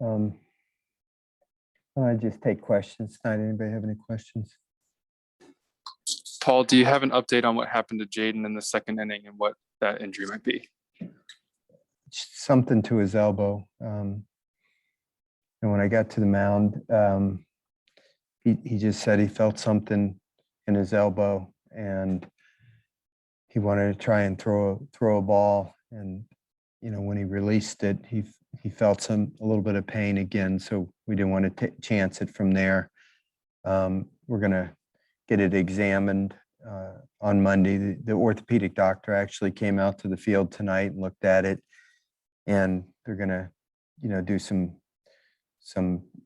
Um, I just take questions tonight. Anybody have any questions? Paul, do you have an update on what happened to Jaden in the second inning and what that injury might be? Something to his elbow. And when I got to the mound, he just said he felt something in his elbow, and he wanted to try and throw a ball. And when he released it, he felt a little bit of pain again. So we didn't want to chance it from there. We're gonna get it examined on Monday. The orthopedic doctor actually came out to the field tonight and looked at it, and they're gonna, do some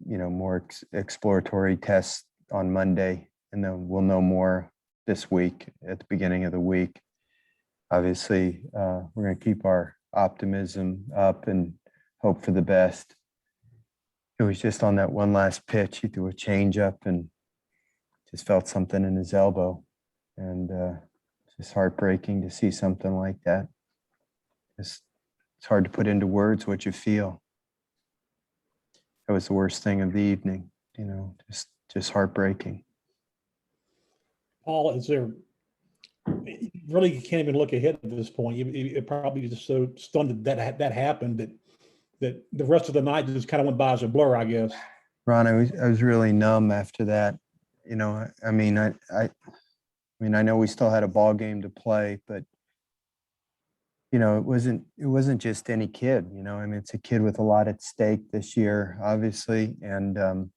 more exploratory tests on Monday, and then we'll know more this week at the beginning of the week. Obviously, we're going to keep our optimism up and hope for the best. It was just on that one last pitch, he threw a changeup and just felt something in his elbow, and it's just heartbreaking to see something like that. It's hard to put into words what you feel. That was the worst thing of the evening, just heartbreaking. Paul, is there really, you can't even look ahead at this point. You probably just so stunned that happened that the rest of the night just kind of went by as a blur, I guess. Ron, I was really numb after that. I know we still had a ball game to play, but it wasn't just any kid. It's a kid with a lot at stake this year, obviously, and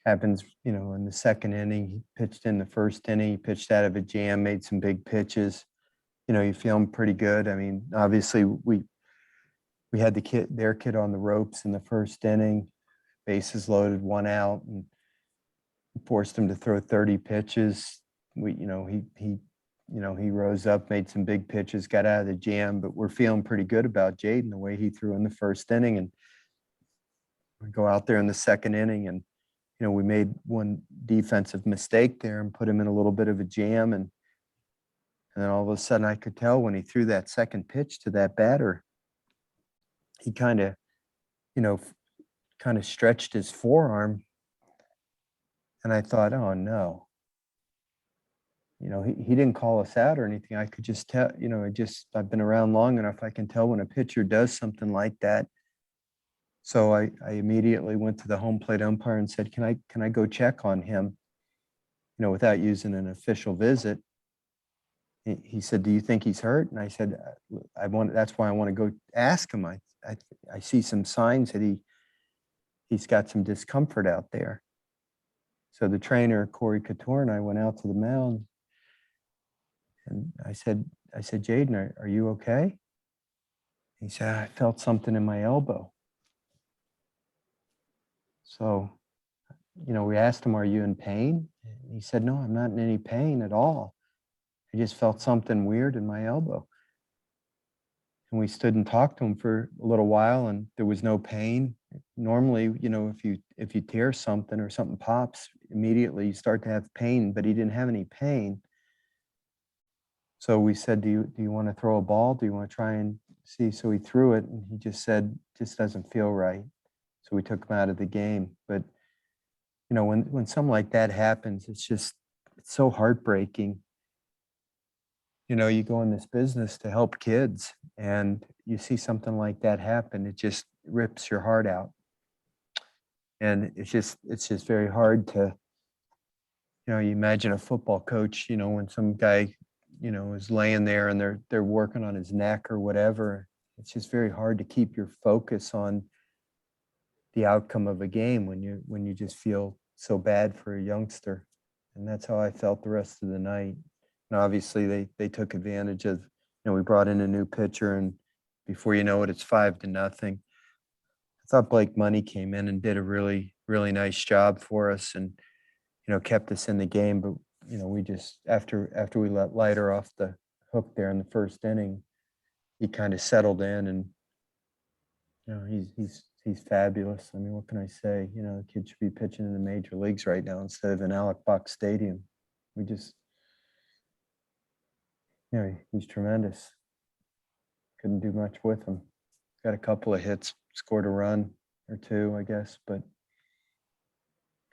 happens, in the second inning. He pitched in the first inning, he pitched out of a jam, made some big pitches. You feel him pretty good. Obviously we had their kid on the ropes in the first inning, bases loaded, 1 out, and forced him to throw 30 pitches. He rose up, made some big pitches, got out of the jam, but we're feeling pretty good about Jaden, the way he threw in the first inning. And we go out there in the second inning, and we made one defensive mistake there and put him in a little bit of a jam. And then all of a sudden I could tell when he threw that second pitch to that batter, he kind of stretched his forearm. And I thought, oh no. He didn't call us out or anything. I could just tell, I've been around long enough. I can tell when a pitcher does something like that. So I immediately went to the home plate umpire and said, can I go check on him, without using an official visit? He said, do you think he's hurt? And I said, that's why I want to go ask him. I see some signs that he's got some discomfort out there. So the trainer, Corey Couture, and I went out to the mound, and I said, Jaden, are you okay? He said, I felt something in my elbow. So, we asked him, are you in pain? He said, no, I'm not in any pain at all. I just felt something weird in my elbow. And we stood and talked to him for a little while, and there was no pain. Normally, if you tear something or something pops, immediately you start to have pain, but he didn't have any pain. So we said, do you want to throw a ball? Do you want to try and see? So he threw it, and he just said, just doesn't feel right. So we took him out of the game. But, when something like that happens, it's so heartbreaking. You go in this business to help kids, and you see something like that happen, it just rips your heart out. And it's just very hard to, you imagine a football coach, when some guy, is laying there and they're working on his neck or whatever. It's just very hard to keep your focus on the outcome of a game when you just feel so bad for a youngster. And that's how I felt the rest of the night. And obviously they took advantage of, we brought in a new pitcher, and before you know it, it's 5-0. I thought Blake Money came in and did a really, really nice job for us, and, kept us in the game. But, we just, after we let Leiter off the hook there in the first inning, he kind of settled in, and, he's fabulous. What can I say? The kid should be pitching in the major leagues right now instead of in Alec Box Stadium. He's tremendous. Couldn't do much with him. Got a couple of hits, scored a run. or two, I guess. But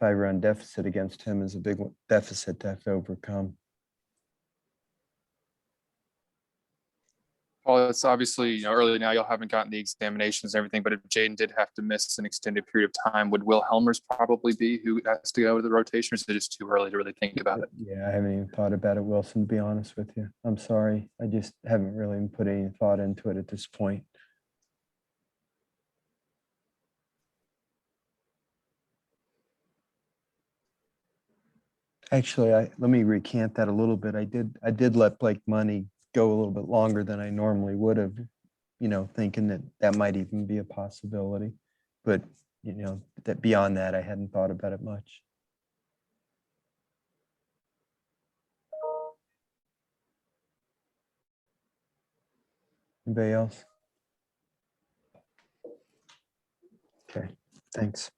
5-run deficit against him is a big deficit to have to overcome. Paul, it's obviously, early now, y'all haven't gotten the examinations and everything, but if Jaden did have to miss an extended period of time, would Will Helmers probably be who has to go to the rotation, or is it just too early to really think about it? Yeah, I haven't even thought about it, Wilson, to be honest with you. I'm sorry. I just haven't really even put any thought into it at this point. Actually, let me recant that a little bit. I did let Blake Money go a little bit longer than I normally would have, thinking that might even be a possibility. But, that beyond that, I hadn't thought about it much. Anybody else? Okay, thanks.